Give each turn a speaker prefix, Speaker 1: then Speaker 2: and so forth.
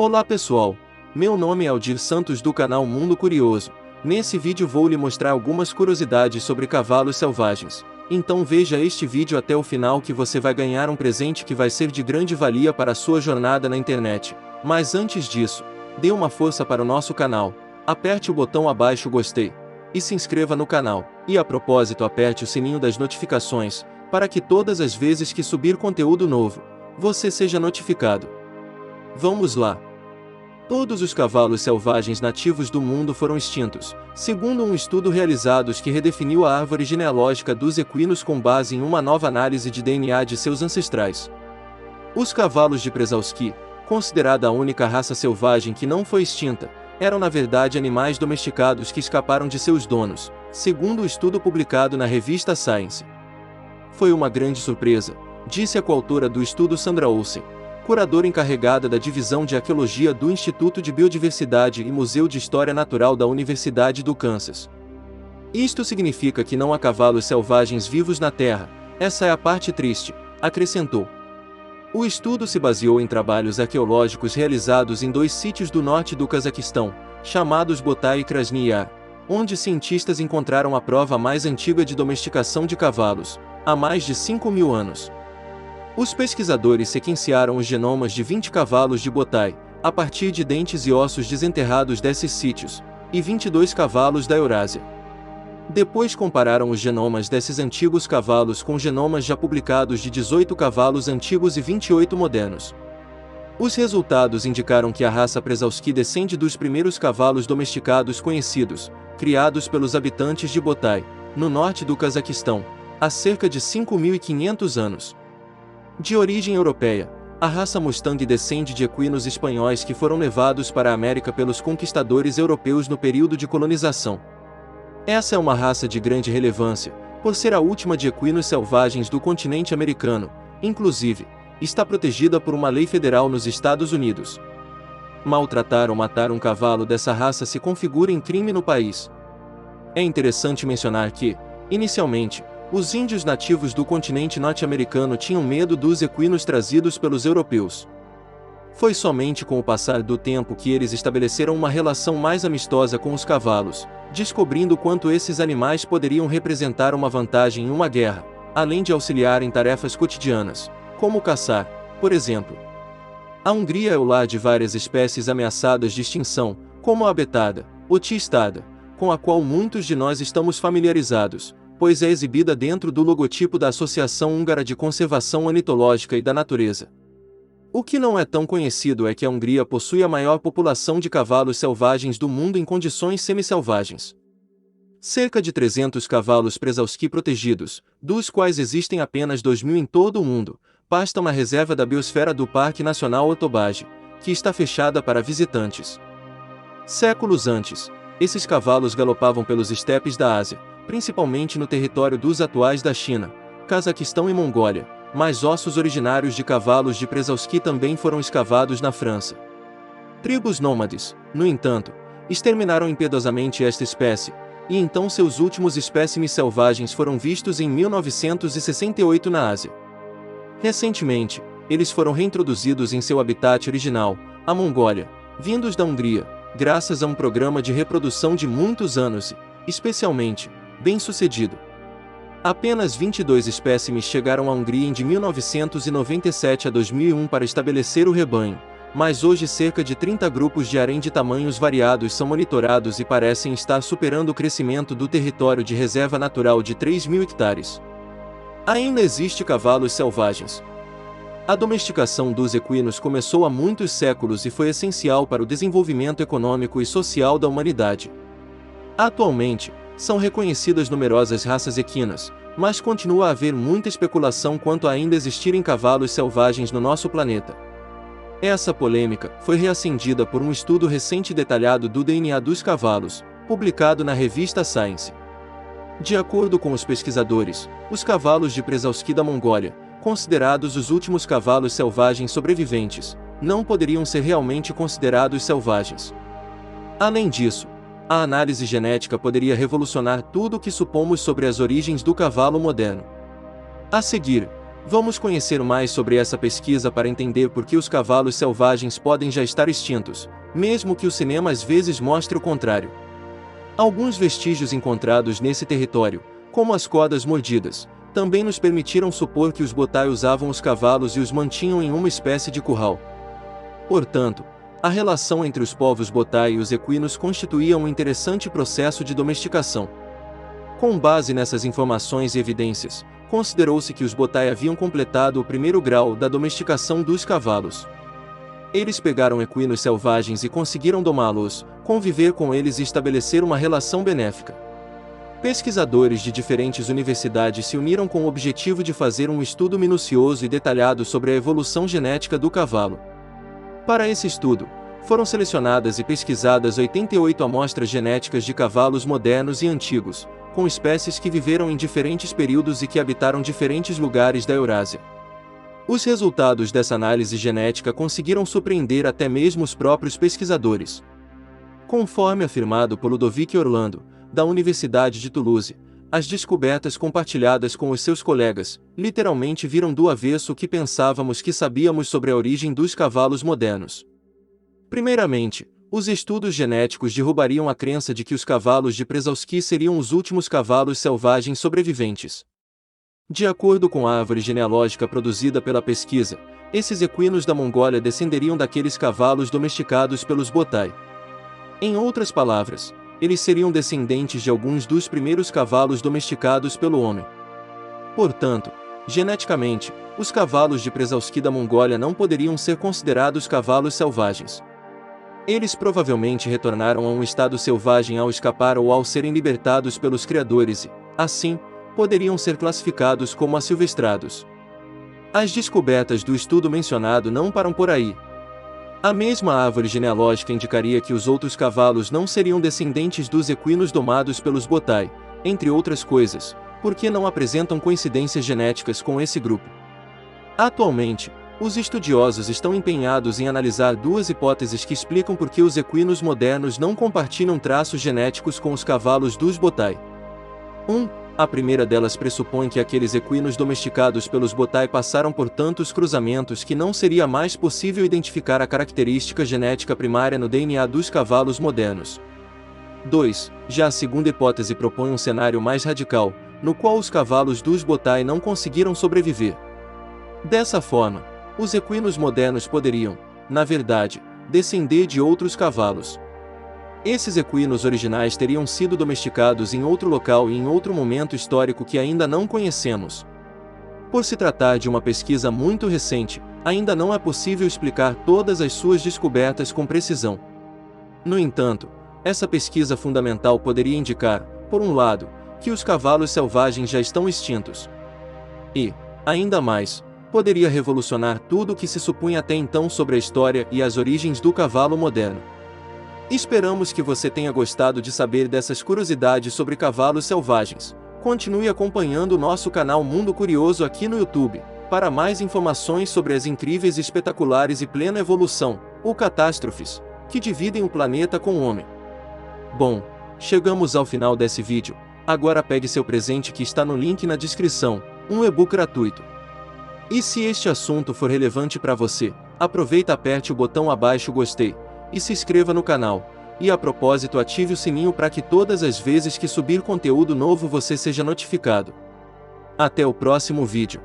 Speaker 1: Olá pessoal, meu nome é Aldir Santos do canal Mundo Curioso. Nesse vídeo vou lhe mostrar algumas curiosidades sobre cavalos selvagens. Então veja este vídeo até o final que você vai ganhar um presente que vai ser de grande valia para a sua jornada na internet. Mas antes disso, dê uma força para o nosso canal, aperte o botão abaixo gostei, e se inscreva no canal. E a propósito aperte o sininho das notificações, para que todas as vezes que subir conteúdo novo, você seja notificado. Vamos lá! Todos os cavalos selvagens nativos do mundo foram extintos, segundo um estudo realizado que redefiniu a árvore genealógica dos equinos com base em uma nova análise de DNA de seus ancestrais. Os cavalos de Przewalski, considerada a única raça selvagem que não foi extinta, eram na verdade animais domesticados que escaparam de seus donos, segundo o estudo publicado na revista Science. Foi uma grande surpresa, disse a coautora do estudo Sandra Olsen, curadora encarregada da Divisão de Arqueologia do Instituto de Biodiversidade e Museu de História Natural da Universidade do Kansas. Isto significa que não há cavalos selvagens vivos na Terra, essa é a parte triste, acrescentou. O estudo se baseou em trabalhos arqueológicos realizados em 2 sítios do norte do Cazaquistão, chamados Botai e Krasny Yar, onde cientistas encontraram a prova mais antiga de domesticação de cavalos, há mais de 5.000 anos. Os pesquisadores sequenciaram os genomas de 20 cavalos de Botai, a partir de dentes e ossos desenterrados desses sítios, e 22 cavalos da Eurásia. Depois compararam os genomas desses antigos cavalos com genomas já publicados de 18 cavalos antigos e 28 modernos. Os resultados indicaram que a raça Przewalski descende dos primeiros cavalos domesticados conhecidos, criados pelos habitantes de Botai, no norte do Cazaquistão, há cerca de 5.500 anos. De origem europeia, a raça Mustang descende de equinos espanhóis que foram levados para a América pelos conquistadores europeus no período de colonização. Essa é uma raça de grande relevância, por ser a última de equinos selvagens do continente americano, inclusive, está protegida por uma lei federal nos Estados Unidos. Maltratar ou matar um cavalo dessa raça se configura em crime no país. É interessante mencionar que, inicialmente, os índios nativos do continente norte-americano tinham medo dos equinos trazidos pelos europeus. Foi somente com o passar do tempo que eles estabeleceram uma relação mais amistosa com os cavalos, descobrindo quanto esses animais poderiam representar uma vantagem em uma guerra, além de auxiliar em tarefas cotidianas, como caçar, por exemplo. A Hungria é o lar de várias espécies ameaçadas de extinção, como a abetada, ou tistada, com a qual muitos de nós estamos familiarizados, pois é exibida dentro do logotipo da Associação Húngara de Conservação Ornitológica e da Natureza. O que não é tão conhecido é que a Hungria possui a maior população de cavalos selvagens do mundo em condições semi-selvagens. Cerca de 300 cavalos Przewalski protegidos, dos quais existem apenas 2.000 em todo o mundo, pastam na reserva da biosfera do Parque Nacional Otobage, que está fechada para visitantes. Séculos antes, esses cavalos galopavam pelos estepes da Ásia, principalmente no território dos atuais da China, Cazaquistão e Mongólia, mas ossos originários de cavalos de Przewalski também foram escavados na França. Tribos nômades, no entanto, exterminaram impiedosamente esta espécie, e então seus últimos espécimes selvagens foram vistos em 1968 na Ásia. Recentemente, eles foram reintroduzidos em seu habitat original, a Mongólia, vindos da Hungria, graças a um programa de reprodução de muitos anos e, especialmente, bem-sucedido. Apenas 22 espécimes chegaram à Hungria de 1997 a 2001 para estabelecer o rebanho, mas hoje cerca de 30 grupos de harém de tamanhos variados são monitorados e parecem estar superando o crescimento do território de reserva natural de 3.000 hectares. Ainda existe cavalos selvagens. A domesticação dos equinos começou há muitos séculos e foi essencial para o desenvolvimento econômico e social da humanidade. Atualmente, são reconhecidas numerosas raças equinas, mas continua a haver muita especulação quanto a ainda existirem cavalos selvagens no nosso planeta. Essa polêmica foi reacendida por um estudo recente detalhado do DNA dos cavalos, publicado na revista Science. De acordo com os pesquisadores, os cavalos de Przewalski da Mongólia, considerados os últimos cavalos selvagens sobreviventes, não poderiam ser realmente considerados selvagens. Além disso, a análise genética poderia revolucionar tudo o que supomos sobre as origens do cavalo moderno. A seguir, Vamos conhecer mais sobre essa pesquisa para entender por que os cavalos selvagens podem já estar extintos, mesmo que o cinema às vezes mostre o contrário. Alguns vestígios encontrados nesse território, como as cordas mordidas, também nos permitiram supor que os botai usavam os cavalos e os mantinham em uma espécie de curral. Portanto, a relação entre os povos botai e os equinos constituía um interessante processo de domesticação. Com base nessas informações e evidências, considerou-se que os botai haviam completado o primeiro grau da domesticação dos cavalos. Eles pegaram equinos selvagens e conseguiram domá-los, conviver com eles e estabelecer uma relação benéfica. Pesquisadores de diferentes universidades se uniram com o objetivo de fazer um estudo minucioso e detalhado sobre a evolução genética do cavalo. Para esse estudo, foram selecionadas e pesquisadas 88 amostras genéticas de cavalos modernos e antigos, com espécies que viveram em diferentes períodos e que habitaram diferentes lugares da Eurásia. Os resultados dessa análise genética conseguiram surpreender até mesmo os próprios pesquisadores. Conforme afirmado por Ludovic Orlando, da Universidade de Toulouse, as descobertas compartilhadas com os seus colegas, literalmente viram do avesso o que pensávamos que sabíamos sobre a origem dos cavalos modernos. Primeiramente, os estudos genéticos derrubariam a crença de que os cavalos de Przewalski seriam os últimos cavalos selvagens sobreviventes. De acordo com a árvore genealógica produzida pela pesquisa, esses equinos da Mongólia descenderiam daqueles cavalos domesticados pelos botai. Em outras palavras, eles seriam descendentes de alguns dos primeiros cavalos domesticados pelo homem. Portanto, geneticamente, os cavalos de Przewalski da Mongólia não poderiam ser considerados cavalos selvagens. Eles provavelmente retornaram a um estado selvagem ao escapar ou ao serem libertados pelos criadores e, assim, poderiam ser classificados como assilvestrados. As descobertas do estudo mencionado não param por aí. A mesma árvore genealógica indicaria que os outros cavalos não seriam descendentes dos equinos domados pelos botai, entre outras coisas, porque não apresentam coincidências genéticas com esse grupo. Atualmente, os estudiosos estão empenhados em analisar duas hipóteses que explicam por que os equinos modernos não compartilham traços genéticos com os cavalos dos botai. A primeira delas pressupõe que aqueles equinos domesticados pelos botai passaram por tantos cruzamentos que não seria mais possível identificar a característica genética primária no DNA dos cavalos modernos. 2. Já a segunda hipótese propõe um cenário mais radical, no qual os cavalos dos botai não conseguiram sobreviver. Dessa forma, os equinos modernos poderiam, na verdade, descender de outros cavalos. Esses equinos originais teriam sido domesticados em outro local e em outro momento histórico que ainda não conhecemos. Por se tratar de uma pesquisa muito recente, ainda não é possível explicar todas as suas descobertas com precisão. No entanto, essa pesquisa fundamental poderia indicar, por um lado, que os cavalos selvagens já estão extintos. E, ainda mais, poderia revolucionar tudo o que se supunha até então sobre a história e as origens do cavalo moderno. Esperamos que você tenha gostado de saber dessas curiosidades sobre cavalos selvagens. Continue acompanhando o nosso canal Mundo Curioso aqui no YouTube, para mais informações sobre as incríveis, espetaculares e plena evolução, ou catástrofes, que dividem o planeta com o homem. Bom, chegamos ao final desse vídeo. Agora pegue seu presente que está no link na descrição, um e-book gratuito. E se este assunto for relevante para você, aproveita e aperte o botão abaixo gostei, e se inscreva no canal, e a propósito ative o sininho para que todas as vezes que subir conteúdo novo você seja notificado. Até o próximo vídeo.